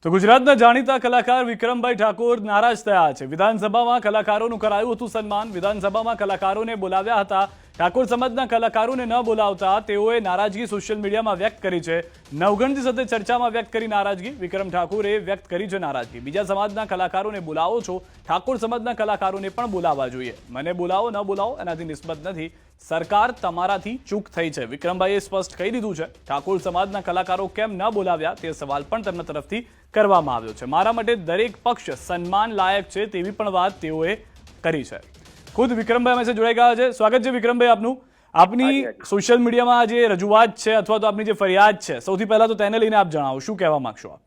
તો ગુજરાતના જાણીતા કલાકાર વિક્રમભાઈ ઠાકોર નારાજ થયા છે। વિધાનસભામાં કલાકારોનું કરાયું હતું સન્માન। વિધાનસભામાં કલાકારોને બોલાવ્યા હતા। ઠાકોર સમાજના કલાકારોને ન બોલાવતા તેઓએ નારાજગી સોશિયલ મીડિયામાં વ્યક્ત કરી છે। નવગણતી સાથે ચર્ચામાં વ્યક્ત કરી નારાજગી। વિક્રમ ઠાકોરે વ્યક્ત કરી છે નારાજગી। બીજા સમાજના કલાકારોને બોલાવો છો, ઠાકોર સમાજના કલાકારોને પણ બોલાવવા જોઈએ। મને બોલાવો ન બોલાવો એનાથી નિસ્બત નથી, સરકાર તમારાથી ચૂક થઈ છે, વિક્રમભાઈએ સ્પષ્ટ કહી દીધું છે। ઠાકોર સમાજના કલાકારો કેમ ન બોલાવ્યા તે સવાલ પણ તેમના તરફથી કરવામાં આવ્યો છે। મારા માટે દરેક પક્ષ સન્માન લાયક છે તેવી પણ વાત તેઓએ કરી છે। ખુદ વિક્રમભાઈ અમે જોડાઈ ગયા છે। સ્વાગત છે વિક્રમભાઈ આપનું। આપની સોશિયલ મીડિયામાં જે રજૂઆત છે અથવા તો આપની જે ફરિયાદ છે, સૌથી પહેલા તો તેને લઈને આપ જણાવો, શું કહેવા માંગશો આપ?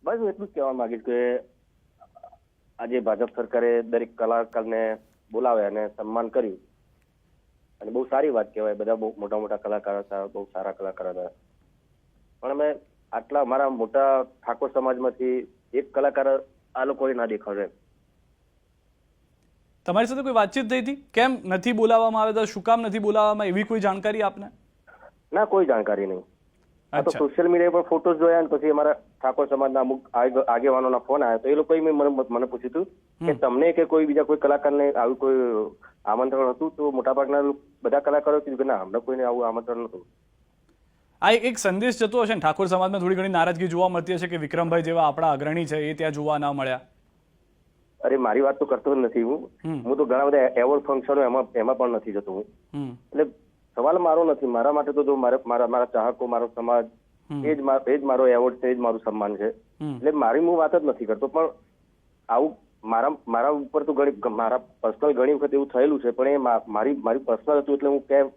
બસ હું એટલું જ કહેવા માંગીશ કે આજે ભાજપ સરકારે દરેક કલાકારને બોલાવે અને સન્માન કર્યું અને બહુ સારી વાત કહેવાય। બધા બહુ મોટા મોટા કલાકાર હતા, બહુ સારા કલાકાર હતા, પણ અમે આટલા અમારા મોટા ઠાકોર સમાજમાંથી એક કલાકાર આ લોકોએ ના દેખાડે। તમારી સાથે કોઈ વાતચીત થઈ હતી? કેમ નથી બોલાવવામાં આવ્યા, શું કામ નથી બોલાવવામાં, એવી કોઈ જાણકારી આપને? ના, કોઈ જાણકારી નહીં। આ તો સોશિયલ મીડિયા પર ફોટોઝ જોયા ને પછી અમારા ઠાકોર સમાજના અમુક આગેવાનોના ફોન આવ્યા, તો એ લોકોએ મને પૂછ્યું હતું કે તમને કે કોઈ બીજા કોઈ કલાકારને આવું કોઈ આમંત્રણ હતું? તો મોટાભાગના બધા કલાકારો કીધું કે ના, અમને કોઈને આવું આમંત્રણ નતું। આ એક સંદેશ જતો હશે ને, ઠાકોર સમાજમાં થોડી ઘણી નારાજગી જોવા મળતી હશે કે વિક્રમભાઈ જેવા આપણા અગ્રણી છે એ ત્યાં જોવા ન મળ્યા। અરે મારી વાત તો કરતો જ નથી હું તો ઘણા બધા એવોર્ડ ફંક્શનો એમાં પણ નથી જતો હું। એટલે સવાલ મારો નથી, મારા માટે તો જો મારા ચાહકો, મારો સમાજ એ જ મારો એવોર્ડ છે, એ જ મારું સન્માન છે। એટલે મારી હું વાત જ નથી કરતો, પણ આવું મારા ઉપર તો મારા પર્સનલ ઘણી વખત એવું થયેલું છે, પણ એ મારી પર્સનલ હતું એટલે હું કેમ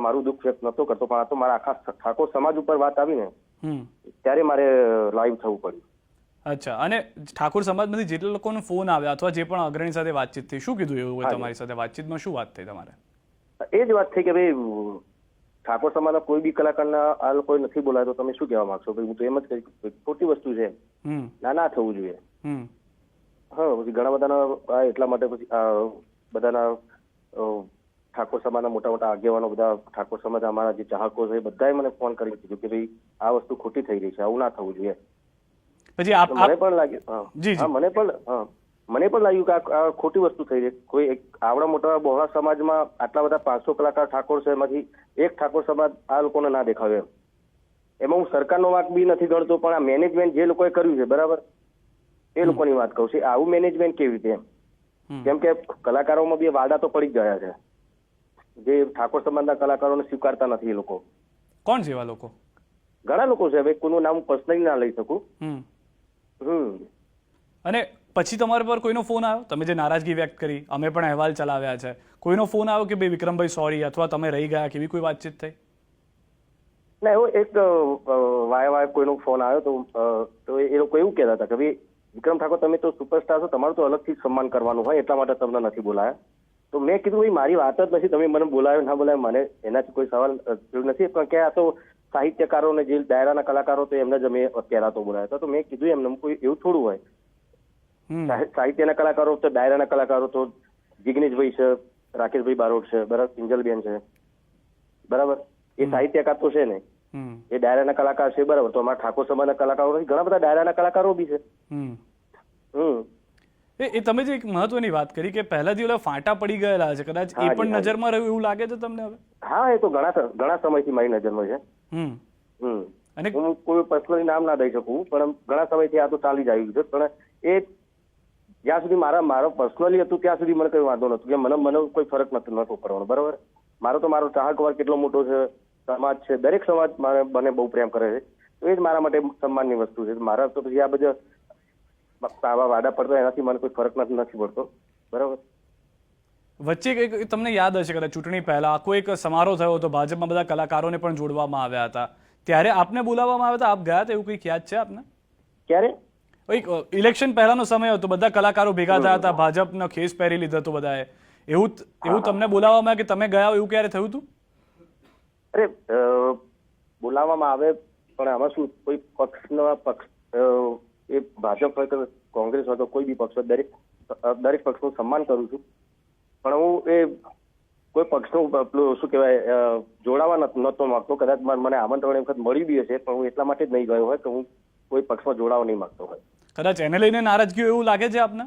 મારું દુઃખ વ્યક્ત નતો કરતો, પણ આ તો મારા આખા ઠાકોર સમાજ ઉપર વાત આવી ને ત્યારે મારે લાઈવ થવું પડ્યું। અચ્છા, અને ઠાકોર સમાજમાંથી જેટલા લોકોનો ફોન આવ્યા અથવા જે પણ અગ્રણી સાથે વાતચીત થઈ, શું કીધું એવું હોય તમારી સાથે વાતચીતમાં? શું વાત થઈ તમારે? એ જ વાત થઈ કે ભાઈ ઠાકોર સમાજના કોઈ બી કલાકારના આ લોકો નથી બોલાય, તો તમે શું કહેવા માંગશો? ભાઈ હું તો એમ જ કહીશ ખોટી વસ્તુ છે, ના થવું જોઈએ। હા, પછી ઘણા બધાના એટલા માટે પછી બધાના ઠાકોર સમાજના મોટા મોટા આગેવાનો, બધા ઠાકોર સમાજ અમારા જે ચાહકો છે, બધાએ મને ફોન કરી કીધું કે ભાઈ આ વસ્તુ ખોટી થઈ રહી છે, આવું ના થવું જોઈએ। પછી મને પણ લાગ્યું મને પણ લાગ્યું કે આ ખોટી વસ્તુ થઈ રહી। કોઈ આવડા મોટા બહોળા સમાજમાં આટલા બધા 500 કલાકાર ઠાકોર છે, એમાંથી એક ઠાકોર સમાજ આ લોકોને ના દેખાવે। એમાં હું સરકારનો વાંક બી નથી ગણતો, પણ આ મેનેજમેન્ટ જે લોકોએ કર્યું છે બરાબર, એ લોકોની વાત કહું છું। આવું મેનેજમેન્ટ કેવી રીતે? કેમ કે કલાકારોમાં બી વાડા તો પડી જ ગયા છે, જે ઠાકોર સમાજના કલાકારોને સ્વીકારતા નથી એ લોકો। કોણ છે એવા લોકો? ઘણા લોકો છે, હવે કોઈનું નામ પર્સનલી ના લઈ શકું। અને પછી તમારા પર કોઈનો ફોન આવ્યો? તમે જે નારાજગી વ્યક્ત કરી, અમે પણ અહેવાલ ચલાવ્યા છે, કોઈનો ફોન આવ્યો કે ભાઈ વિક્રમભાઈ સોરી, અથવા તમે રહી ગયા, કેવી કોઈ વાતચીત થઈ? ના, એવો એક વાય કોઈનો ફોન આવ્યો તો એ લોકો એવું કહેતા હતા કે ભાઈ વિક્રમ ઠાકોર તમે તો સુપરસ્ટાર છો, તમારું તો અલગથી સન્માન કરવાનું હોય, એટલા માટે તમને નથી બોલાયા। તો મેં કીધું ભાઈ મારી વાત જ નથી, તમે મને બોલાવ્યો ના બોલાવ્યો મને એનાથી કોઈ સવાલ નથી, પણ કે આ તો સાહિત્યકારોને જે ડાયરાના કલાકારો તો એમને જ અમે પહેલા તો બોલાવ્યા હતા। તો મેં કીધું એમને કોઈ એવું થોડું હોય, સાહિત્યના કલાકારો તો ડાયરાના કલાકારો તો જિગ્નેશભાઈ છે, રાકેશભાઈ બારોટ છે, બરાબર, કિંજલબેન છે, બરાબર, એ સાહિત્યકાર તો છે ને, એ ડાયરાના કલાકાર છે, બરાબર, તો અમારા ઠાકોર સમાજના કલાકારો નથી, ઘણા બધા ડાયરાના કલાકારો બી છે। એ તમે જે એક મહત્વની વાત કરી કે પહેલાથી ઓલા ફાંટા પડી ગયેલા છે, કદાચ એ પણ નજરમાં રહ્યું એવું લાગે છે તમને હવે? હા, એ તો ઘણા સમયથી મારી નજરમાં છે। અને હું કોઈ પર્સનલી નામ ના દઈ શકું, પણ ઘણા સમયથી આ તો ચાલી જ આવ્યું છે, પણ એ જ્યાં સુધી મારો પર્સનલી હતું ત્યાં સુધી મને કઈ વાંધો નતો, કે મને કોઈ ફરક નતો પડવાનો, બરાબર। મારો ચાહક વર્ગ કેટલો મોટો છે, સમાજ છે, દરેક સમાજ મને બહુ પ્રેમ કરે છે, તો એ જ મારા માટે સન્માનની વસ્તુ છે। મારા તો પછી આ બધા આવા વાડા પડતો એનાથી મને કોઈ ફરક નથી પડતો, બરાબર। વચ્ચે કંઈક તમને યાદ હશે કદાચ ચૂંટણી પહેલા આખો એક સમારોહ થયો હતો, ભાજપમાં બધા કલાકારોને પણ જોડવામાં આવ્યા હતા, ત્યારે આપને બોલાવવામાં આવ્યા હતા, આપ ગયા હતા, એવું કંઈક યાદ છે આપને? ક્યારે? ઇલેક્શન પહેલાનો સમય હતો, બધા કલાકારો ભેગા થયા હતા, ભાજપનો ખેસ પહેરી લીધો હતો બધાએ, એવું તમને બોલાવવામાં કે તમે ગયા એવું ક્યારે થયું હતું? અરે બોલાવવામાં આવે, પણ આમાં શું, કોઈ પક્ષ એ ભાજપ હોય કે કોંગ્રેસ હોય તો કોઈ બી પક્ષ હોય, દરેક પક્ષનું સન્માન કરું છું, પણ હું એ કોઈ પક્ષનું શું કહેવાય જોડાવા નતો માંગતો। કદાચ મને આમંત્રણ એ વખત મળી બી હશે, પણ હું એટલા માટે જ નહીં ગયો હોય કે હું કોઈ પક્ષમાં જોડાવા નહીં માંગતો હોય. કદાચ એને લઈને નારાજગી એવું લાગે છે આપને?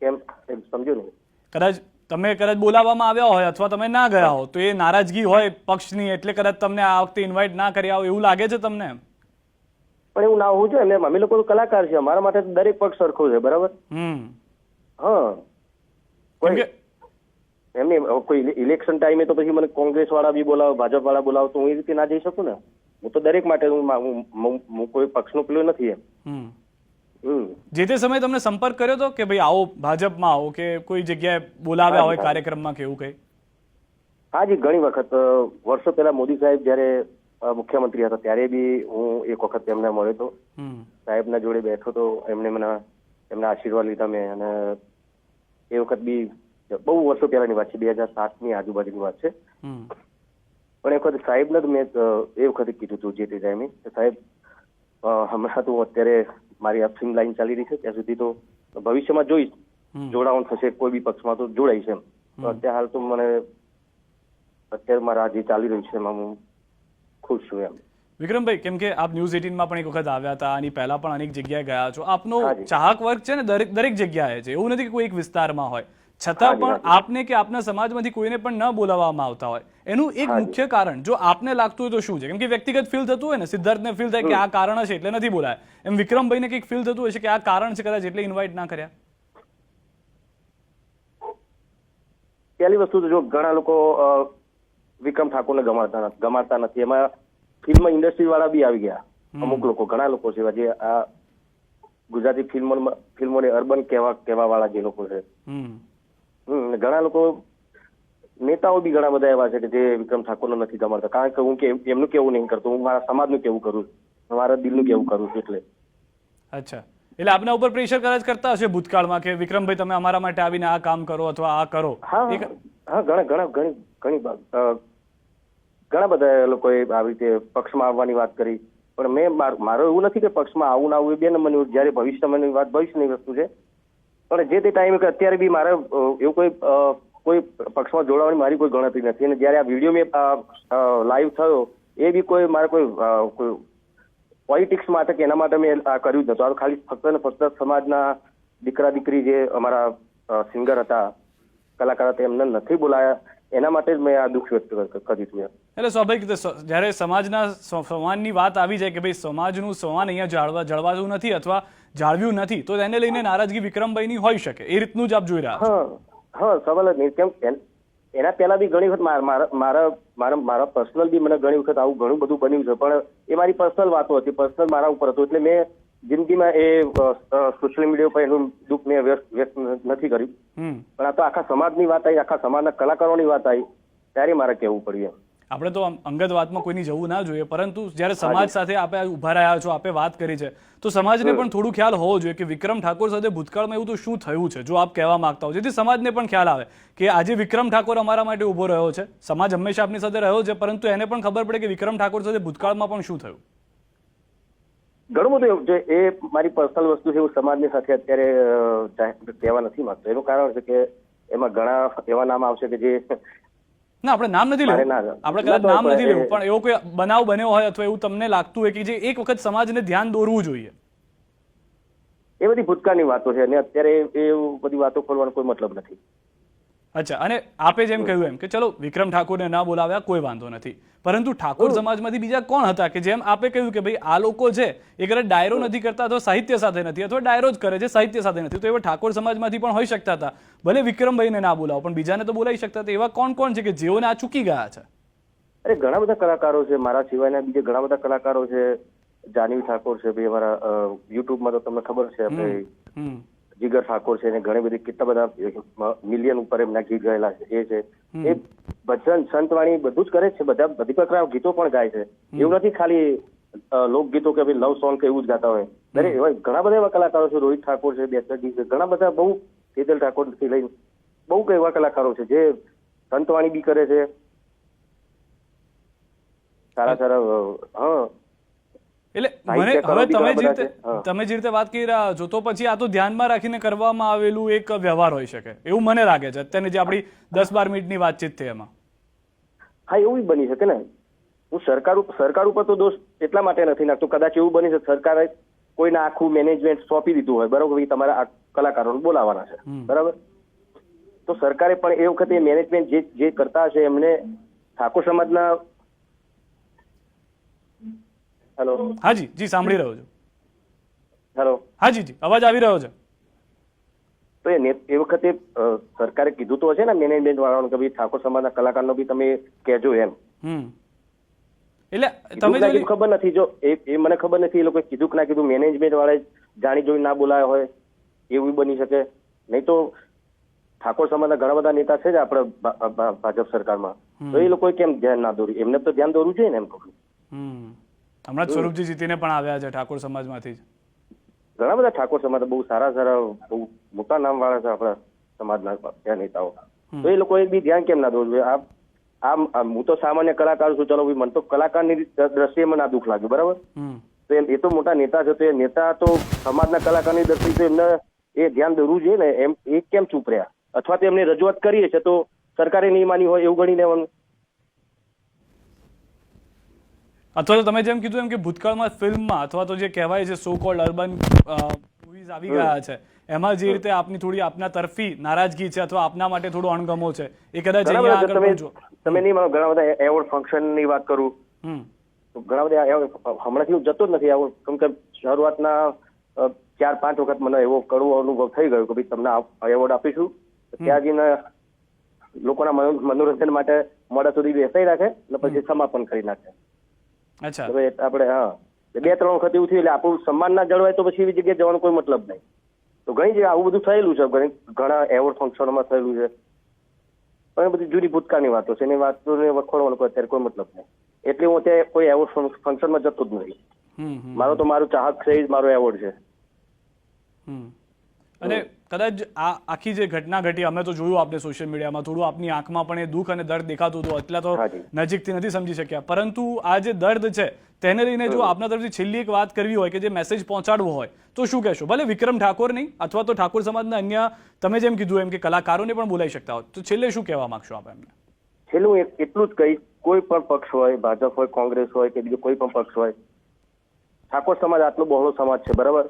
કેમ એમ સમજો નહીં. કદાચ બોલાવવામાં આવ્યા હોય અથવા તમે ના ગયા હો તો એ નારાજગી હોય પક્ષની, એટલે કદાચ તમને આ વખતે ઇન્વાઇટ ના કર્યા હોય એવું લાગે છે તમને? પણ એવું ના હોવું જોઈએ ને, અમે લોકો તો કલાકાર છે, અમારા માટે તો દરેક પક્ષ સરખો છે, બરાબર. હા, એમની કોઈ ઇલેક્શન ટાઈમે તો પછી મને કોંગ્રેસ વાળા બી બોલાવો, ભાજપ વાળા બોલાવો, તો હું એ રીતે ના જઈ શકું ને. હું તો દરેક માટે હું કોઈ પક્ષનો પેલો નથી એમ. જે તે સમયે તમને સંપર્ક કર્યો હતો કે ભાઈ આવો ભાજપમાં આવો, કે કોઈ જગ્યાએ બોલાવ્યા હોય કાર્યક્રમમાં કે એવું કઈ? હાજી, ઘણી વખત વર્ષો પહેલા મોદી સાહેબ જયારે મુખ્યમંત્રી હતા ત્યારે બી હું એક વખત એમને મળ્યો હતો, સાહેબના જોડે બેઠો તો એમને મને એમના આશીર્વાદ લીધા મેં. અને એ વખત બી બહુ વર્ષો પહેલાની વાત છે, 2007ની આજુબાજુની વાત છે. પણ એ વખત સાહેબને મેં એ વખતે કીધું હતું જે તે ટાઈમે, સાહેબ હમણાં તો અત્યારે મારી આ ફિલ્મ લાઈન ચાલી રહી છે, ત્યાં સુધી તો ભવિષ્યમાં જોઈશ જોડાવાનું થશે કોઈ બી પક્ષમાં તો જોડાઈશ એમ. અત્યારે હાલ તો મને અત્યારે મારા જે ચાલી રહ્યું છે એમાં હું ખુશ છું એમ. વિક્રમભાઈ, કેમ કે આપ ન્યૂઝ 18માં પણ એક વખત આવ્યા હતા, આની પહેલા પણ અનેક જગ્યાએ ગયા છો, આપનો ચાહક વર્ગ છે ને દરેક જગ્યાએ છે, એવું નથી કે કોઈ એક વિસ્તારમાં હોય, છતાં પણ આપને કે આપના સમાજમાંથી કોઈને પણ ન બોલાવવામાં આવતા હોય એનું એક મુખ્ય કારણ જો આપને લાગતું હોય તો શું છે? કેમ કે વ્યક્તિગત ફીલ થતું હોય ને, સિદ્ધાર્થને ફીલ થાય કે આ કારણ છે એટલે નથી બોલાય, એમ વિક્રમભાઈને કંઈક ફીલ થતું હોય છે કે આ કારણ છે કદાચ એટલે ઇન્વાઇટ ના કર્યા. પહેલી વસ્તુ તો જો ઘણા લોકો વિક્રમ ઠાકોરને ગમાડતા નથી, એમાં ફિલ્મ ઇન્ડસ્ટ્રી વાળા બી આવી ગયા, અમુક લોકો, ઘણા લોકો છે જે આ ગુજરાતી ફિલ્મોને અર્બન કહેવા વાળા જે લોકો છે. ઘણા લોકો નેતાઓ બી ઘણા બધા એવા છે કે જે વિક્રમ ઠાકોરને નથી ગમાડતા, કારણ કે હું એમનું કેવું નહીં કરતો, હું મારા સમાજનું કેવું કરું છું, મારા દિલનું કેવું કરું છું. એટલે અચ્છા, એટલે આપના ઉપર પ્રેશર કદાચ કરતા હશે ભૂતકાળમાં કે વિક્રમભાઈ તમે અમારા માટે આવીને આ કામ કરો અથવા આ કરો. હા, ઘણા બધા લોકોએ આવી રીતે પક્ષમાં આવવાની વાત કરી, પણ મેં મારો એવું નથી કે પક્ષમાં આવું ના આવું એ બે નંબરની, જયારે ભવિષ્યની વાત ભવિષ્યની વસ્તુ છે. પણ જે તે ટાઈમે કે અત્યારે બી મારે એવું કોઈ પક્ષમાં જોડાવાની મારી કોઈ ગણતરી નથી. અને જયારે આ વિડીયો મેં લાઈવ થયો એ બી કોઈ મારે કોઈ પોલિટિક્સ માટે કે એના માટે મેં આ કર્યું જ નતું. આ ખાલી ફક્ત ને ફક્ત સમાજના દીકરા દીકરી જે અમારા સિંગર હતા, કલાકાર હતા, એમને નથી બોલાયા એના માટે જ મેં આ દુઃખ વ્યક્ત કર્યું હતું. એટલે સ્વાભાવિક જયારે સમાજના સન્માનની વાત આવી જાય કે ભાઈ સમાજનું સન્માન અહીંયા જળવાતું નથી અથવા જાળવ્યું નથી તો તેને લઈને નારાજગી વિક્રમભાઈની હોઈ શકે, એ રીતનું જ આપ જોઈ રહ્યા છો? હા, સવાલ જ નહીં. કેમ એના પહેલા બી ઘણી વખત મારા પર્સનલ બી મને ઘણી વખત આવું ઘણું બધું બન્યું છે, પણ એ મારી પર્સનલ વાતો હતી, પર્સનલ મારા ઉપર હતું, એટલે મેં જિંદગીમાં એ સોશિયલ મીડિયા પર એનું દુઃખ મેં વ્યક્ત નથી કર્યું. પણ આ તો આખા સમાજની વાત આવી, આખા સમાજના કલાકારોની વાત આવી ત્યારે મારે કહેવું પડ્યું. આપણે તો અંગત વાતમાં કોઈની જવું ના જોઈએ, પરંતુ જ્યારે સમાજ સાથે આપણે ઉભા રહ્યા છો, આપણે વાત કરી છે, તો સમાજને પણ થોડું ખ્યાલ હોવો જોઈએ કે વિક્રમ ઠાકોર સાથે ભૂતકાળમાં એવું તો શું થયું છે, જો આપ કહેવા માંગતા હો, જેથી સમાજને પણ ખ્યાલ આવે કે આજે વિક્રમ ઠાકોર અમારા માટે ઉભો રહ્યો છે, સમાજ હંમેશા આપની સાથે રહ્યો છે, પરંતુ એને પણ ખબર પડે કે વિક્રમ ઠાકોર સાથે ભૂતકાળમાં પણ શું થયું. ઘણું બધું એવું છે, એ મારી પર્સનલ વસ્તુ છે, એવું સમાજની સાથે અત્યારે કહેવા નથી માંગતો. એનું કારણ છે કે એમાં ઘણા એવા નામ આવશે કે જે ના, આપણે નામ નથી લેવું, આપણે કદાચ નામ નથી લેવું, પણ એવો કોઈ બનાવ બન્યો હોય અથવા એવું તમને લાગતું હોય કે જે એક વખત સમાજને ધ્યાન દોરવું જોઈએ, એ બધી ભૂતકાળની વાતો છે અને અત્યારે એ બધી વાતો ખોલવાનો કોઈ મતલબ નથી. અચ્છા, અને આપે જેમ કહ્યું એમ કે ચલો વિક્રમ ઠાકોરને ના બોલાવ્યા કોઈ વાંધો નથી, પરંતુ ઠાકોર સમાજમાંથી બીજા કોણ હતા કે જેમ આપે કહ્યું કે ભાઈ આ લોકો છે એ કદાચ ડાયરો નથી કરતા અથવા સાહિત્ય સાથે નથી અથવા ડાયરો જ કરે છે સાહિત્ય સાથે નથી, તો એવા ઠાકોર સમાજમાંથી પણ હોઈ શકતા હતા. ભલે વિક્રમભાઈને ના બોલાવો પણ બીજાને તો બોલાવી શકતા હતા. એવા કોણ કોણ છે કે જેઓને આ ચૂકી ગયા છે? અરે ઘણા બધા કલાકારો છે, મારા સિવાયના બીજા ઘણા બધા કલાકારો છે. જાનવી ઠાકોર છે, ભાઈ અમારા યુટ્યુબમાં તો તમને ખબર છે, આપણે જીગર ઠાકોર છે, ને ઘણી બધી કેટલા બધા મિલિયન ઉપર એમના ગીત ગાયેલા છે. એ છે એ ભજન સંતવાણી બધું જ કરે છે, બધી પ્રકાર ગીતો પણ ગાય છે. એવું નથી ખાલી લોકગીતો કે લવ સોંગ કે એવું જ ગાતા હોય. દરેક એવા ઘણા બધા એવા કલાકારો છે. રોહિત ઠાકોર છે, બેચરજી છે, ઘણા બધા બહુ કેતલ ઠાકોર થી લઈને બહુ એવા કલાકારો છે જે સંતવાણી બી કરે છે, સારા સારા. હા, એટલે મને હવે તમે જે રીતે વાત કરી રહ્યા છો તો પછી આ તો ધ્યાનમાં રાખીને કરવામાં આવેલું એક વ્યવહાર હોઈ શકે એવું મને લાગે છે અત્યારની જે આપણી 10-12 મિનિટની વાતચીત થઈ એમાં. હા, એવું બની શકે ને. હું સરકાર ઉપર તો દોષ એટલા માટે નથી નાખતો, કદાચ એવું બની છે સરકારે કોઈને આખું મેનેજમેન્ટ સોંપી દીધું હોય, બરાબર, તમારા આ કલાકારોને બોલાવવાના છે, બરાબર, તો સરકારે પણ એ વખતે મેનેજમેન્ટ જે કરતા હશે એમને ઠાકોર સમાજના હેલો હાજી જી સાંભળી રહ્યો છું. હેલો હાજી જી અવાજ આવી રહ્યો છે. તો એ વખતે સરકારે કીધું તો હશે ને મેનેજમેન્ટ વાળાનું કે ભાઈ ઠાકોર સમાજના કલાકારનો બી તમે કહેજો એમ. એટલે તમે ખબર નથી, જો એ મને ખબર નથી એ લોકો કીધું કે ના કીધું, મેનેજમેન્ટ વાળાએ જાણી જોઈ ના બોલાયા હોય એવું બની શકે. નહીં તો ઠાકોર સમાજના ઘણા બધા નેતા છે જ આપણે ભાજપ સરકારમાં, તો એ લોકોએ કેમ ધ્યાન ના દોર્યું? એમને તો ધ્યાન દોરવું જોઈએ ને એમ કહું. હમણાં જ સ્વરૂપજી જીતીને પણ આવ્યા છે ઠાકોર સમાજમાંથી જ. ઘણા બધા ઠાકોર સમાજ બહુ સારા બહુ મોટા નામ વાળા છે આપણા સમાજના નેતાઓ, તો એ લોકોએ બી ધ્યાન કેમ ના દોરવું? હું તો સામાન્ય કલાકાર છું, ચલો મને તો કલાકારની દ્રષ્ટિએ મને આ દુઃખ લાગ્યું, બરાબર, તો એ તો મોટા નેતા છે, તો એ નેતા તો સમાજના કલાકારની દ્રષ્ટિએ તો એમને એ ધ્યાન દોરવું જોઈએ ને. એમ એ કેમ ચૂપ રહ્યા? અથવા તો એમને રજૂઆત કરીએ છે તો સરકારે નહીં માની હોય એવું ગણી લેવાનું. અથવા તો તમે જેમ કીધું એમ કે ભૂતકાળમાં ફિલ્મમાં અથવા તો જે કહેવાય છે સો કોલ્ડ અર્બન મૂવીઝ આવી ગયા છે, એમાં જે રીતે આપની થોડી આપના તરફી નારાજગી છે અથવા આપના માટે થોડો અણગમો છે, એ કદાચ તમે નહીં માનો. ઘણા બધા એવોર્ડ ફંક્શન ની વાત કરું તો ઘણા બધા હમણાંથી હું જતો જ નથી આવું, કેમ કે શરૂઆતના 4-5 વખત મને એવો કડવો અનુભવ થઈ ગયો કે ભાઈ તમને એવોર્ડ આપીશું, ત્યાં જઈને લોકોના મનોરંજન માટે મોડા સુધી બેસાઈ રાખે અને પછી સમાપન કરી નાખે. આપણે 2-3 વખત એવું થયું એટલે આપણું સન્માન ના જળવાય તો પછી એવી જગ્યાએ જવાનો કોઈ મતલબ નહીં. તો ઘણી જગ્યાએ આવું બધું થયેલું છે, ઘણા એવોર્ડ ફંક્શનોમાં થયેલું છે, પણ બધી જૂની ભૂતકાળની વાતો છે, એની વાતોને વખોડવાનો અત્યારે કોઈ મતલબ નહીં. એટલે હું અત્યારે કોઈ એવોર્ડ ફંક્શનમાં જતો જ નથી. મારો તો મારું ચાહક છે, મારો એવોર્ડ છે. અને કદાચ આ આખી જે ઘટના ઘટી, અમે તો જોયું આપણે સોશિયલ મીડિયામાં, થોડું આપની આંખમાં પણ એ દુઃખ અને દર્દ દેખાતું હતું, એટલા તો નજીકથી નથી સમજી શક્યા, પરંતુ આ જે દર્દ છે તેને લઈને જો આપના તરફથી છેલ્લી એક વાત કરવી હોય કે જે મેસેજ પહોંચાડવો હોય તો શું કહેશો? ભલે વિક્રમ ઠાકોર નહીં અથવા તો ઠાકોર સમાજના અન્ય તમે જેમ કીધું એમ કે કલાકારોને પણ બોલાવી શકતા હોય, તો છેલ્લે શું કહેવા માંગશો આપ એમને? છેલ્લું એટલું જ કહીશ, કોઈ પણ પક્ષ હોય, ભાજપ હોય, કોંગ્રેસ હોય કે બીજો કોઈ પણ પક્ષ હોય, ઠાકોર સમાજ આટલો બહોળો સમાજ છે, બરાબર,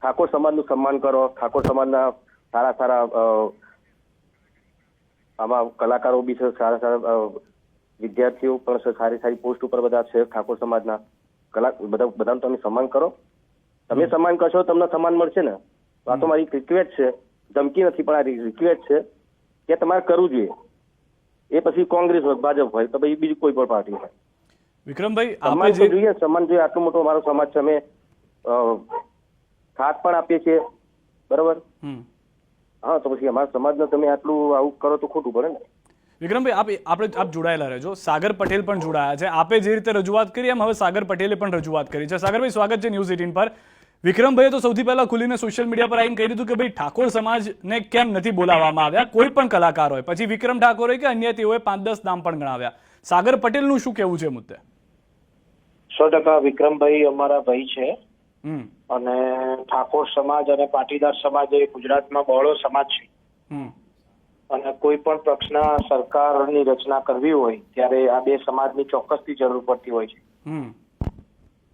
ઠાકોર સમાજનું સન્માન કરો. ઠાકોર સમાજના સારા આમાં કલાકારો બી છે, સારા વિદ્યાર્થીઓ પણ છે, સારી પોસ્ટ ઉપર બધા છે ઠાકોર સમાજના. બધાનું તમે સન્માન કરો. તમે સન્માન કરશો તમને સન્માન મળશે ને. આ તો મારી રિક્વેસ્ટ છે, ધમકી નથી પણ આ રિક્વેસ્ટ છે કે તમારે કરવું જોઈએ. એ પછી કોંગ્રેસ હોય, ભાજપ હોય તો પછી બીજી કોઈ પણ પાર્ટી હોય. વિક્રમભાઈ સન્માન જોઈએ, સન્માન જોઈએ. આટલો મોટો અમારો સમાજ છે, અમે સાથ પણ આપીએ છીએ, બરાબર. હા, તો પછી અમારા સમાજને તમે આટલું આવું કરો તો ખોટું પડે ને. વિક્રમભાઈ આપ જોડાયેલા રહેજો. સાગર પટેલ પણ જોડાયા છે. આપે જે રીતે રજૂઆત કરી એમ હવે સાગર પટેલે પણ રજૂઆત કરી છે. સાગરભાઈ સ્વાગત છે ન્યૂઝ 18 પર. વિક્રમભાઈએ તો સૌથી પહેલા ખુલીને સોશિયલ મીડિયા પર આવીને કહી દીધું કે ભાઈ ઠાકોર સમાજને કેમ નથી બોલાવવામાં આવ્યા, કોઈ પણ કલાકાર હોય, પછી વિક્રમ ઠાકોર હોય કે અન્ય તેઓએ 5-10 નામ પણ ગણાવ્યા. સાગર પટેલનું શું કહેવું છે મુદ્દે? 100% વિક્રમભાઈ અમારા ભાઈ છે અને ઠાકોર સમાજ અને પાટીદાર સમાજ એ ગુજરાતમાં બહોળો સમાજ છે અને કોઈ પણ પક્ષના સરકારની રચના કરવી હોય ત્યારે આ બે સમાજની ચોક્કસથી જરૂર પડતી હોય છે.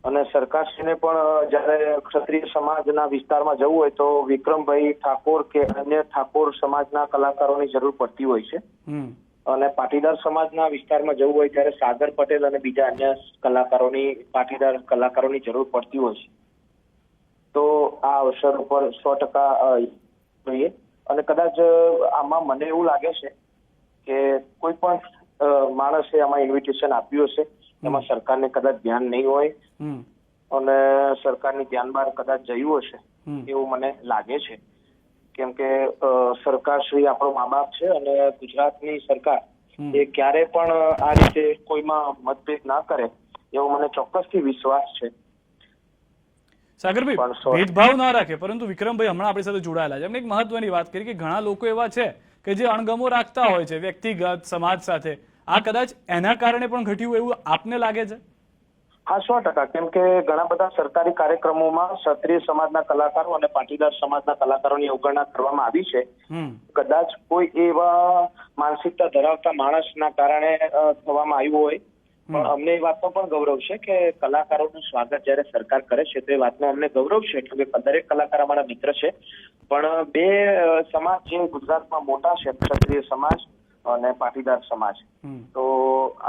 અને સરકારશ્રીને પણ જયારે ક્ષત્રિય સમાજના વિસ્તારમાં જવું હોય તો વિક્રમભાઈ ઠાકોર કે અન્ય ઠાકોર સમાજના કલાકારોની જરૂર પડતી હોય છે. અને પાટીદાર સમાજના વિસ્તારમાં જવું હોય ત્યારે સાગર પટેલ અને બીજા અન્ય પાટીદાર કલાકારોની જરૂર પડતી હોય છે. તો આ અવસર ઉપર 100% જોઈએ. અને કદાચ આમાં મને એવું લાગે છે કે કોઈ પણ માણસે આમાં ઇન્વિટેશન આપ્યું હશે, એમાં સરકારને કદાચ ધ્યાન નહીં હોય અને સરકારની ધ્યાન બહાર કદાચ જયું હશે એવું મને લાગે છે. કેમ કે સરકાર શ્રી આપણો મા બાપ છે અને ગુજરાતની સરકાર એ ક્યારે પણ આ રીતે કોઈમાં મતભેદ ના કરે એવો મને ચોક્કસથી વિશ્વાસ છે. સાગરભાઈ ભેદભાવ ના રાખે, પરંતુ વિક્રમભાઈ હમણાં આપણી સાથે જોડાયેલા છે, એમને એક મહત્વની વાત કરી કે ઘણા લોકો એવા છે કે જે અણગમો રાખતા હોય છે વ્યક્તિગત સમાજ સાથે, આ કદાચ એના કારણે પણ ઘટ્યું એવું આપને લાગે છે? હા, 100%. કેમ કે ઘણા બધા સરકારી કાર્યક્રમોમાં ક્ષત્રિય સમાજના કલાકારો અને પાટીદાર સમાજના કલાકારોની અવગણના કરવામાં આવી છે. કદાચ કોઈ એવા માનસિકતા ધરાવતા માણસના કારણે થવામાં આવ્યું હોય પણ અમને એ વાતનો પણ ગૌરવ છે કે કલાકારોનું સ્વાગત જ્યારે સરકાર કરે છે તો એ વાતનો અમને ગૌરવ છે કે દરેક કલાકાર અમારા મિત્ર છે. પણ બે સમાજ જે ગુજરાતમાં મોટા છે, ક્ષત્રિય સમાજ અને પાટીદાર સમાજ, તો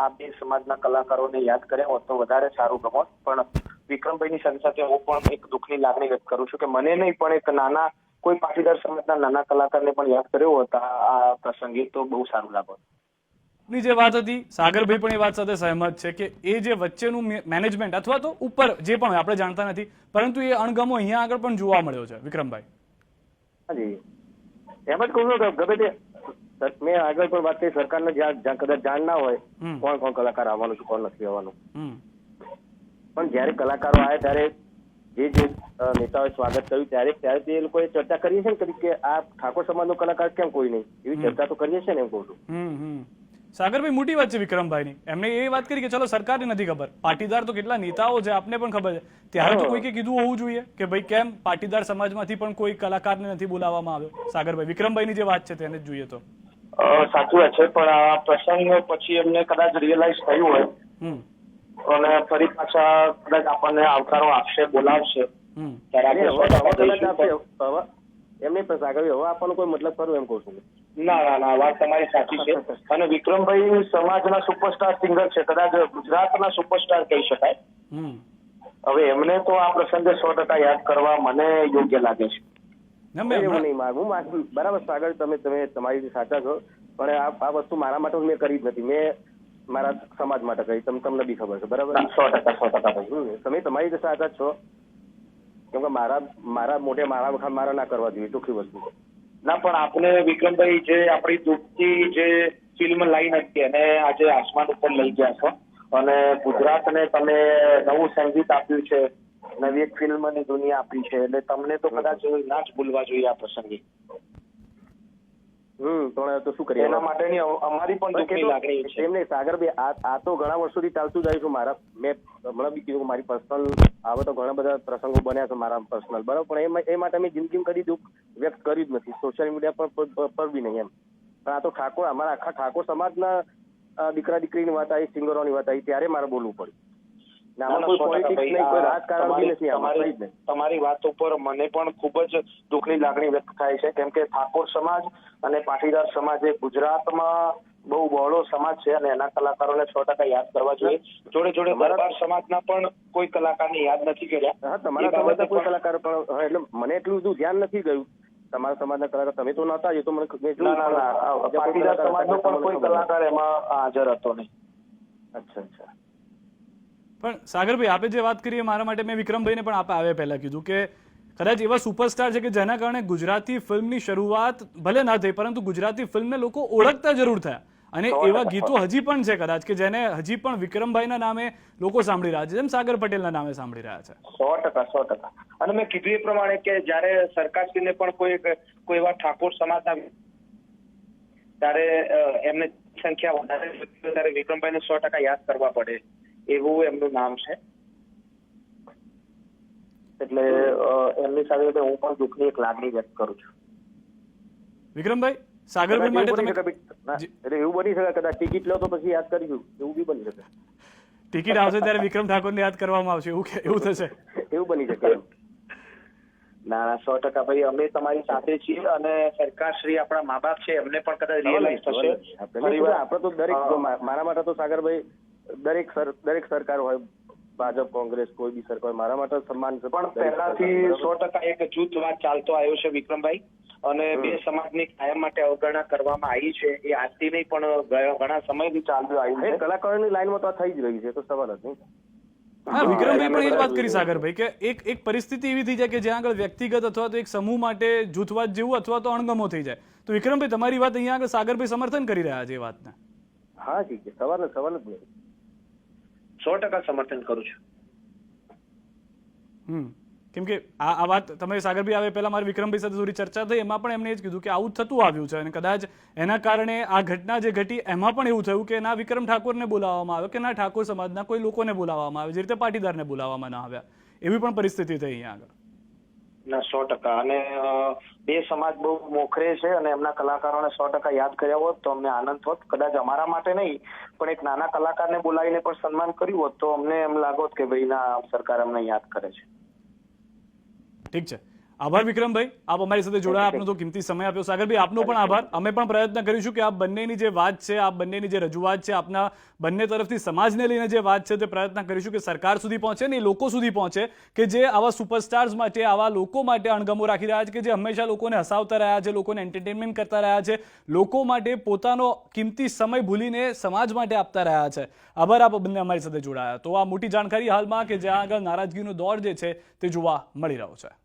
આ બે સમાજના કલાકારોને યાદ કર્યા હોત તો વધારે સારું ગમત. પણ વિક્રમભાઈની સાથે સાથે હું પણ એક દુઃખની લાગણી વ્યક્ત કરું છું કે મને નહીં પણ એક નાના કોઈ પાટીદાર સમાજના નાના કલાકારને પણ યાદ કર્યો હોત આ પ્રસંગે તો બહુ સારું લાગત. ની જે વાત હતી, સાગરભાઈ પણ એ વાત સાથે સહેમત છે કે એ જે વચ્ચેનું મેનેજમેન્ટ અથવા તો ઉપર જે પણ હોય આપણે જાણતા નથી, પરંતુ એ અણગમો અહીંયા આગળ પણ જોવા મળ્યો છે. વિક્રમભાઈ, હાજી, એમ જ કહું છું કે ગમે તે મેં આગળ પણ વાત કરી, સરકારને જ્યાં કદાચ જાણ ના હોય કોણ કોણ કલાકાર આવવાનું છે, કોણ નથી આવવાનું, પણ જયારે કલાકારો આવ્યા ત્યારે જે નેતાઓએ સ્વાગત કર્યું ત્યારે તે લોકોએ ચર્ચા કરીએ છે ને કે આ ઠાકોર સમાજનો કલાકાર કેમ કોઈ નહીં, એવી ચર્ચા તો કરીએ છે ને, એમ કહું છું. સાગરભાઈ, મોટી વાત છે વિક્રમભાઈની. એમને એ વાત કરી કે ચલો સરકારને નથી ખબર, પાટીદાર તો કેટલા નેતાઓ છે આપને પણ ખબર છે, ત્યારે તો કોઈકે કીધું હોવું જોઈએ કે ભાઈ કેમ પાટીદાર સમાજમાંથી પણ કોઈ કલાકારને નથી બોલાવવામાં આવ્યો. સાગરભાઈ, વિક્રમભાઈની જે વાત છે તેને જ જોઈએ તો સાચું વાત છે, પણ આ પ્રસંગ પછી એમને કદાચ રિયલાઇઝ થયું હોય અને ફરી પાછા કદાચ આપણને આવકારો આપશે, બોલાવશે, એમને પણ સાગર હવે આપવાનો કોઈ મતલબ ખરું, એમ કહું છું. ના, વાત તમારી સાચી છે. અને વિક્રમભાઈ સમાજના સુપરસ્ટાર સિંગર છે, કદાચ ગુજરાતના સુપરસ્ટાર કહી શકાય. હવે એમને તો આ પ્રસંગે 100% યાદ કરવા મને યોગ્ય લાગે છે. એવું નહીં માંગુ, બરાબર સાગર, તમે તમારી સાચા છો, પણ આ વસ્તુ મારા માટે મેં કરી જ નથી, મેં મારા સમાજ માટે કરી. તમને બી ખબર છે, બરાબર? 100%. તમે તમારી રીતે સાચા જ છો, કેમ કે મારા મોઢે મારા વખાણ મારા ના કરવા જોઈએ, ચોખ્ખી વસ્તુ. ના, પણ આપણે વિક્રમભાઈ જે આપણી દુઃખથી જે ફિલ્મ લાઈન હતી અને આજે આસમાન ઉપર લઈ ગયા છો અને ગુજરાતને તમે નવું સંગીત આપ્યું છે, નવી એક ફિલ્મની દુનિયા આપી છે, એટલે તમને તો કદાચ ના જ ભૂલવા જોઈએ આ પ્રસંગે. પણ તો શું કરીએ, એના માટેની અમારી પણ દુઃખની લાગણી છે. એમને સાગરભાઈ, આ તો ઘણા વર્ષોથી ચાલતું જાય છે. મેં હમણાં બી કીધું મારી પર્સનલ આવે તો ઘણા બધા પ્રસંગો બન્યા છે મારા પર્સનલ, બરાબર, પણ એ માટે મેં જિંદગી કદી દુઃખ વ્યક્ત કર્યું જ નથી, સોશિયલ મીડિયા પર બી નહીં એમ. પણ આ તો ઠાકોર, અમારા આખા ઠાકોર સમાજના દીકરા દીકરીની વાત આવી, સિંગરોની વાત આવી, ત્યારે મારે બોલવું પડ્યું. તમારી વાત ઉપર મને પણ ખૂબ જ દુઃખની લાગણી વ્યક્ત થાય છે, કેમ કે ઠાકોર સમાજ અને પાટીદાર સમાજ એ ગુજરાતમાં બહુ બહોળો સમાજ છે અને એના કલાકારોને 100% યાદ કરવા જોઈએ. જોડે જોડે દરબાર સમાજના પણ કોઈ કલાકારને યાદ નથી કર્યા. તમારા સમાજના કોઈ કલાકાર પણ, એટલે મને એટલું બધું ધ્યાન નથી ગયું. તમારા સમાજના કલાકાર તમે તો નતા, એ તો મને પાટીદાર સમાજનો પણ કોઈ કલાકાર એમાં હાજર હતો નહીં. અચ્છા. પણ સાગરભાઈ, આપે જે વાત કરી મારા માટે, મેં વિક્રમભાઈને પણ આપે આવે પહેલા કીધું કે કદાચ એવા સુપરસ્ટાર છે કે જેના કારણે ગુજરાતી ફિલ્મની શરૂઆત ભલે ના થઈ, પરંતુ ગુજરાતી ફિલ્મને લોકો ઓળખતા જરૂર થયા. અને એવા ગીતો હજી પણ છે કદાચ કે જેને હજી પણ વિક્રમભાઈના નામે લોકો સાંભળી રહ્યા છે, જેમ સાગર પટેલના નામે સાંભળી રહ્યા છે. 100%. અને મેં કીધું એ પ્રમાણે કે જયારે સરકારશ્રીને પણ કોઈ એવા ઠાકોર સમાજના ત્યારે એમને સંખ્યા વધારે ત્યારે વિક્રમભાઈને 100% યાદ કરવા પડે એવું એમનું નામ છે. એટલે એમની સાથે હું પણ દુઃખની એક લાગણી વ્યક્ત કરું છું. વિક્રમભાઈ, સાગરભાઈ માટે તમે એટલે એવું બની શકે કદાચ ટિકિટ લો તો પછી યાદ કરીશું, એવું બી બની શકે. ટિકિટ આવશે ત્યારે વિક્રમ ઠાકોરને યાદ કરવામાં આવશે, એવું થશે, એવું બની શકે. ના, 100% ભાઈ, અમે તમારી સાથે છીએ અને સરકારશ્રી આપણા મા બાપ છે, એમને પણ કદાચ રિયલાઇઝ થશે. આપણે તો દરેક, મારા માટે તો સાગરભાઈ દરેક સરકાર હોય, ભાજપ, કોંગ્રેસ, કોઈ બી સરકાર, મારા માટે સન્માન છે. પણ પહેલાથી 100% એક જૂથવાદ ચાલતો આવ્યો છે વિક્રમભાઈ, અને બે સમાજની કાયમ માટે અવગણના કરવામાં આવી છે. એ આજથી નહીં પણ ઘણા સમયથી ચાલતું આવ્યું છે. કલાકારોની લાઈનમાં તો થઈ જ રહી છે, તો સવાલ જ નહીં. હા, વિક્રમભાઈ પણ એ જ વાત કરી સાગરભાઈ કે એક પરિસ્થિતિ એવી થઈ જાય કે જ્યાં આગળ વ્યક્તિગત અથવા તો એક સમૂહ માટે જૂથવાદ જેવું અથવા તો અણગમો થઈ જાય, તો વિક્રમભાઈ તમારી વાત અહીંયા આગળ સાગરભાઈ સમર્થન કરી રહ્યા છે એ વાતને. હા, ઠીક છે, સવાલ જ નહીં. 100% સમર્થન કરું છું. કેમ કે આ વાત તમે સાગરભાઈ આવે પહેલા મારી વિક્રમભાઈ સાથે થોડી ચર્ચા થઈ, એમાં પણ એમને એ જ કીધું કે આવું થતું આવ્યું છે અને કદાચ એના કારણે આ ઘટના જે ઘટી એમાં પણ એવું થયું કે ના વિક્રમ ઠાકોરને બોલાવવામાં આવ્યો કે ના ઠાકોર સમાજના કોઈ લોકોને બોલાવવામાં આવે, જે રીતે પાટીદારને બોલાવવામાં ના આવ્યા, એવી પણ પરિસ્થિતિ થઈ અહીંયા આગળ. ના 100%. અને બે સમાજ બહુ મોખરે છે અને એમના કલાકારોને 100% યાદ કર્યા હોત તો અમને આનંદ હોત. કદાચ અમારા માટે નહીં પણ એક નાના કલાકારને બોલાવીને પણ સન્માન કર્યું હોત તો અમને એમ લાગોત કે ભાઈ ના સરકાર અમને યાદ કરે છે. ઠીક છે, આભાર વિક્રમભાઈ, આપ અમારી સાથે જોડાયા, આપનો તો કિંમતી સમય આપ્યો. સાગરભાઈ, આપનો પણ આભાર. અમે પણ પ્રયત્ન કરીશું કે આ બંનેની જે વાત છે, આ બંનેની જે રજૂઆત છે, આપના બંને તરફથી સમાજને લઈને જે વાત છે તે પ્રયત્ન કરીશું કે સરકાર સુધી પહોંચે ને લોકો સુધી પહોંચે કે જે આવા સુપરસ્ટાર્સ માટે, આવા લોકો માટે અણગમો રાખી રહ્યા છે, કે જે હંમેશા લોકોને હસાવતા રહ્યા છે, લોકોને એન્ટરટેનમેન્ટ કરતા રહ્યા છે, લોકો માટે પોતાનો કિંમતી સમય ભૂલીને સમાજ માટે આપતા રહ્યા છે. આભાર, આપ બંને અમારી સાથે જોડાયા. તો આ મોટી જાણકારી હાલમાં કે જ્યાં આગળ નારાજગીનો દોર જે છે તે જોવા મળી રહ્યો છે.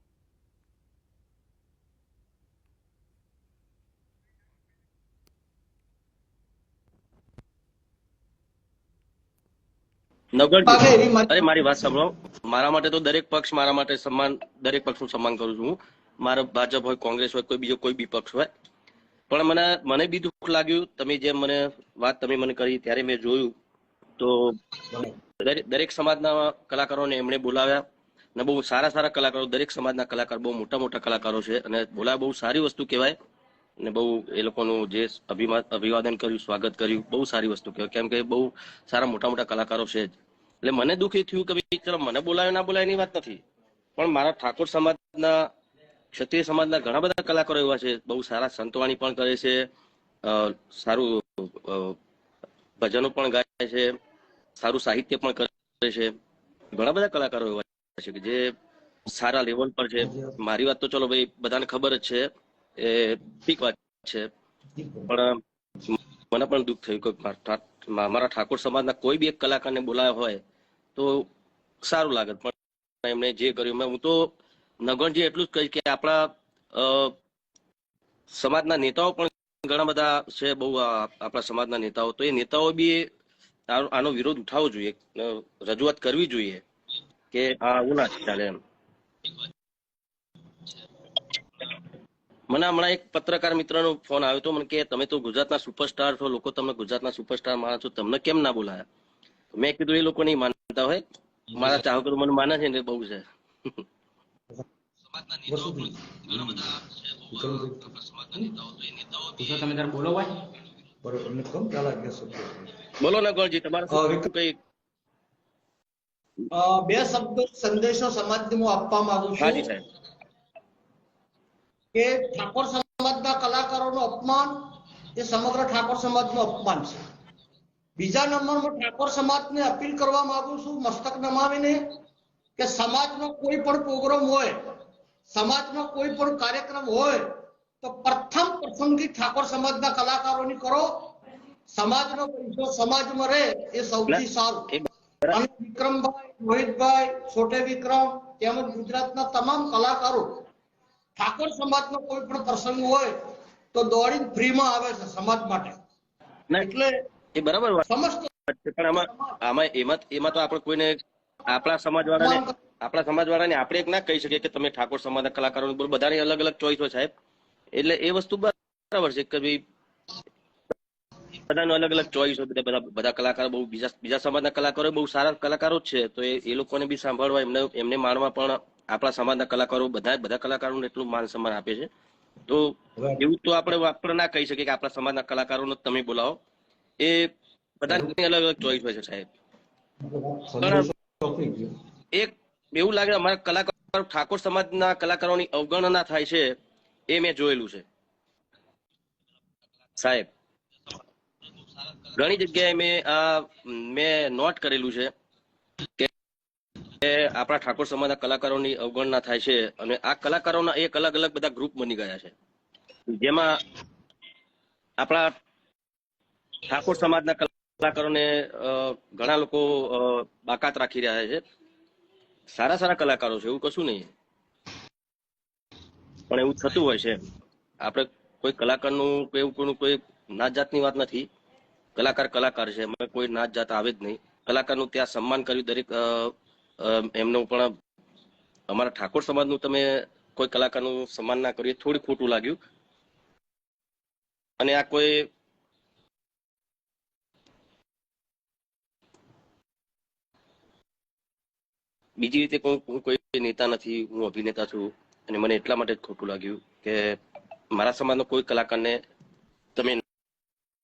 અરે મારી વાત સાંભળો. મારા માટે તો દરેક પક્ષ મારા માટે સન્માન, દરેક પક્ષનું સન્માન કરું છું. મારો ભાજપ હોય, કોંગ્રેસ હોય, કોઈ બીજો કોઈ બી પક્ષ હોય, પણ મને બી દુઃખ લાગ્યું. તમે જેમ તમે મને કરી ત્યારે મેં જોયું તો દરેક સમાજના કલાકારોને એમણે બોલાવ્યા અને બહુ સારા સારા કલાકારો, દરેક સમાજના કલાકાર બહુ મોટા મોટા કલાકારો છે અને બોલાવ્યા. બહુ સારી વસ્તુ કહેવાય અને બહુ એ લોકોનું જે અભિવાદન કર્યું, સ્વાગત કર્યું, બહુ સારી વસ્તુ કહેવાય. કેમ કે બહુ સારા મોટા મોટા કલાકારો છે જ. એટલે મને દુઃખ એ થયું કે ભાઈ ચલો મને બોલાવે ના બોલાવે એની વાત નથી, પણ મારા ઠાકોર સમાજના, ક્ષત્રિય સમાજના ઘણા બધા કલાકારો એવા છે, બહુ સારા સંતવાણી પણ કરે છે, સારું ભજનો પણ ગાય છે, સારું સાહિત્ય પણ કરે છે. ઘણા બધા કલાકારો એવા છે કે જે સારા લેવલ પર છે. મારી વાત તો ચલો ભાઈ બધાને ખબર જ છે, એ ઠીક વાત છે, પણ મને પણ દુઃખ થયું કે મારા ઠાકોર સમાજના કોઈ બી એક કલાકારને બોલાવ્યા હોય તો સારું લાગે. પણ એમણે જે કર્યું, હું તો નગણજી એટલું જ કહીશ કે આપણા સમાજના નેતાઓ પણ ઘણા બધા છે, બહુ આપણા સમાજના નેતાઓ, તો એ નેતાઓ બી આનો વિરોધ ઉઠાવવો જોઈએ, રજૂઆત કરવી જોઈએ કે આવું ના ચાલે એમ. મને હમણાં એક પત્રકાર મિત્રનો ફોન આવ્યો હતો, મને કે તમે તો ગુજરાતના સુપરસ્ટાર છો, લોકો તમને ગુજરાતના સુપરસ્ટાર માનો છો, તમને કેમ ના બોલાયા? મેં કીધું એ લોકો નહીં માનતા હોય, મારા ચાહકો મને માને છે ને બહુ છે. બોલો ને ગોળજી, તમારે કઈ બે શબ્દો સંદેશો સમાજને હું આપવા માંગુ છું. હાજી સાહેબ. કે ઠાકોર સમાજના કલાકારોનું અપમાન એ સમગ્ર ઠાકોર સમાજનું અપમાન છે. બીજા નંબરમાં ઠાકોર સમાજને અપીલ કરવા માંગુ છું મસ્તક નમાવીને કે સમાજનો કોઈ પણ પ્રોગ્રામ હોય, સમાજનો કોઈ પણ કાર્યક્રમ હોય તો પ્રથમ પસંદગી ઠાકોર સમાજના કલાકારોની કરો. સમાજનો પૈસો સમાજમાં રહે એ સૌથી સારું. અને વિક્રમભાઈ, રોહિતભાઈ, છોટે વિક્રમ તેમજ ગુજરાતના તમામ કલાકારો ઠાકોર સમાજનો કોઈ પણ પ્રસંગ હોય તો દોડીને ફ્રીમાં આવે છે સમાજ માટે. એટલે એ બરાબર વાત સમસ્ત છે, પણ એમાં તો આપણે કોઈને આપણા સમાજવાળાને આપણે એક ના કહી શકીએ કે તમે ઠાકોર સમાજના કલાકારો, બધાની અલગ અલગ ચોઈસ હોય સાહેબ. એટલે એ વસ્તુ બરાબર છે કે ભાઈ બધાનો અલગ અલગ ચોઈસ હોય. બધા કલાકારો બહુ બીજા સમાજના કલાકારો બહુ સારા કલાકારો જ છે, તો એ લોકોને બી સાંભળવા, એમને માણવા પણ આપણા સમાજના કલાકારો બધા કલાકારોને એટલું માન સન્માન આપે છે. તો એવું તો આપણે ના કહી શકીએ કે આપણા સમાજના કલાકારોને તમે બોલાવો. એ બધાની અલગ અલગ ચોઈસ હોય છે સાહેબ. એક એવું લાગે અમારા કલાકારો, ઠાકોર સમાજના કલાકારોની અવગણના થાય છે, એ મેં જોયેલું છે સાહેબ. ઘણી જગ્યાએ મેં નોટ કરેલું છે કે આપણા ઠાકોર સમાજના કલાકારોની અવગણના થાય છે અને આ કલાકારોના એક અલગ અલગ બધા ગ્રુપ બની ગયા છે, જેમાં આપણા ઠાકોર સમાજના કલાકારોને ઘણા લોકો બાકાત રાખી રહ્યા છે. સારા સારા કલાકારો છે, એવું કશું નહીં, પણ એવું થતું હોય છે. આપણે કોઈ કલાકારનું એવું કોઈ નાત જાતની વાત નથી. કલાકાર કલાકાર છે, એમાં કોઈ નાત જાત આવે જ નહીં. કલાકારનું ત્યાં સન્માન કર્યું દરેક એમનું, પણ અમારા ઠાકોર સમાજનું તમે કોઈ કલાકારનું સન્માન ના કર્યું, થોડું ખોટું લાગ્યું. અને આ કોઈ બીજી રીતે કોઈ નેતા નથી, હું અભિનેતા છું. અને મને એટલા માટે જ ખોટું લાગ્યું કે મારા સમાજનો કોઈ કલાકારને તમે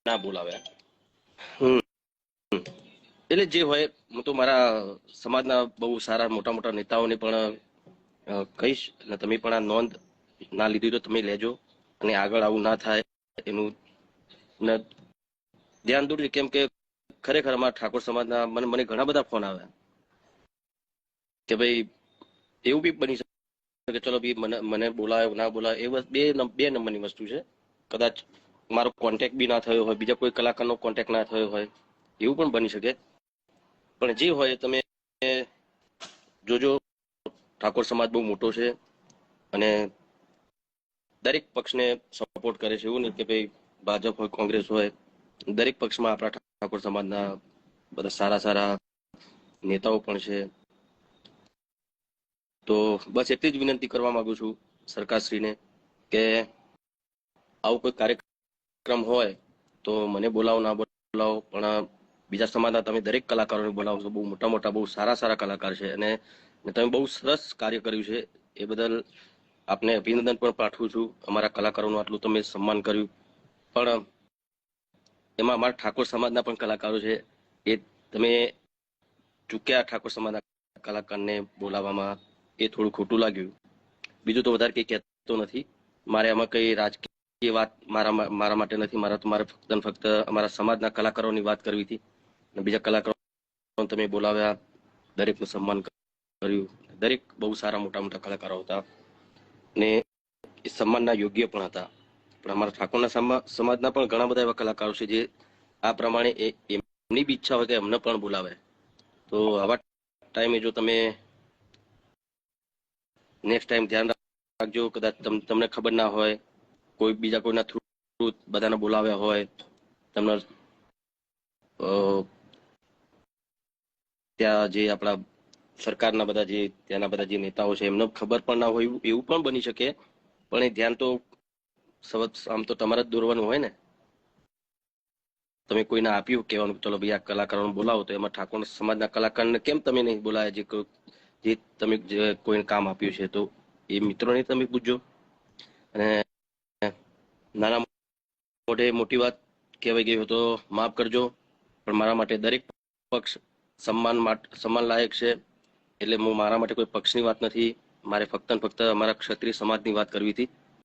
ના બોલાવ્યા. એટલે જે હોય, હું તો મારા સમાજના બહુ સારા મોટા મોટા નેતાઓને પણ કહીશ, અને તમે પણ આ નોંધ ના લીધી તો તમે લેજો, અને આગળ આવું ના થાય એનું ધ્યાન દોરજો. કેમ કે ખરેખર અમારા ઠાકોર સમાજના મને ઘણા બધા ફોન આવ્યા કે ભાઈ એવું બી બની શકે કે ચલો ભાઈ મને બોલાવે ના બોલાવે, એ બસ બે નંબરની વસ્તુ છે. કદાચ મારો કોન્ટેક્ટ બી ના થયો હોય, બીજા કોઈ કલાકારનો કોન્ટેક્ટ ના થયો હોય, એવું પણ બની શકે. પણ જે હોય તમે જોજો, ઠાકોર સમાજ બહુ મોટો છે અને દરેક પક્ષને સપોર્ટ કરે છે. એવું નહીં કે ભાઈ ભાજપ હોય કોંગ્રેસ હોય, દરેક પક્ષમાં આપણા ઠાકોર સમાજના બધા સારા સારા નેતાઓ પણ છે. તો બસ એટલી જ વિનંતી કરવા માંગુ છું સરકારશ્રીને કે આવું કોઈ કાર્યક્રમ હોય તો મને બોલાવો, ના બોલાવો, પણ બીજા સમાજના તમે દરેક કલાકારોને બોલાવો છો. બહુ મોટા મોટા બહુ સારા સારા કલાકાર છે અને તમે બહુ સરસ કાર્ય કર્યું છે. એ બદલ આપને અભિનંદન પણ પાઠવું છું. અમારા કલાકારોનું આટલું તમે સન્માન કર્યું, પણ એમાં અમારા ઠાકોર સમાજના પણ કલાકારો છે, એ તમે ચૂક્યા ઠાકોર સમાજના કલાકારને બોલાવવામાં, એ થોડું ખોટું લાગ્યું. બીજું તો વધારે કંઈ કહેતો નથી. મારે આમાં કઈ રાજકીય વાત મારા માટે નથી. મારે ફક્ત અમારા સમાજના કલાકારોની વાત કરવી હતી. બીજા કલાકારો તમે બોલાવ્યા, દરેકનું સન્માન કર્યું. દરેક બહુ સારા મોટા મોટા કલાકારો હતા ને એ સન્માનના યોગ્ય પણ હતા. પણ અમારા ઠાકોરના સમાજના પણ ઘણા બધા એવા કલાકારો છે જે આ પ્રમાણે એમની બી ઈચ્છા હોય કે એમને પણ બોલાવે. તો આવા ટાઈમે જો તમે નેક્સ્ટ ટાઈમ ધ્યાન રાખજો. કદાચ તમને ખબર ના હોય, કોઈ બીજા કોઈના થ્રુ બધાને બોલાવ્યા હોય, તમને ત્યાં જે આપણા સરકારના બધા જે ત્યાંના બધા જે નેતાઓ છે એમને ખબર પણ ના હોય, એવું પણ બની શકે. પણ એ ધ્યાન તો આમ તો તમારે જ દોરવાનું હોય ને. તમે કોઈને આપ્યું કહેવાનું ચલો ભાઈ આ કલાકારોને બોલાવો, તો એમાં ઠાકોર સમાજના કલાકારને કેમ તમે નહીં બોલાયા? જે તમે કોઈને કામ આપ્યું છે તો એ મિત્રોને તમે પૂછજો. અને નાના મોટે મોટી વાત કહેવાય ગઈ હોય તો માફ કરજો, પણ મારા માટે દરેક પક્ષ સન્માન લાયક છે. એટલે મારા માટે કોઈ પક્ષની વાત નથી, મારે ફક્ત ને ફક્ત અમારા ક્ષત્રિય સમાજની વાત કરવી હતી.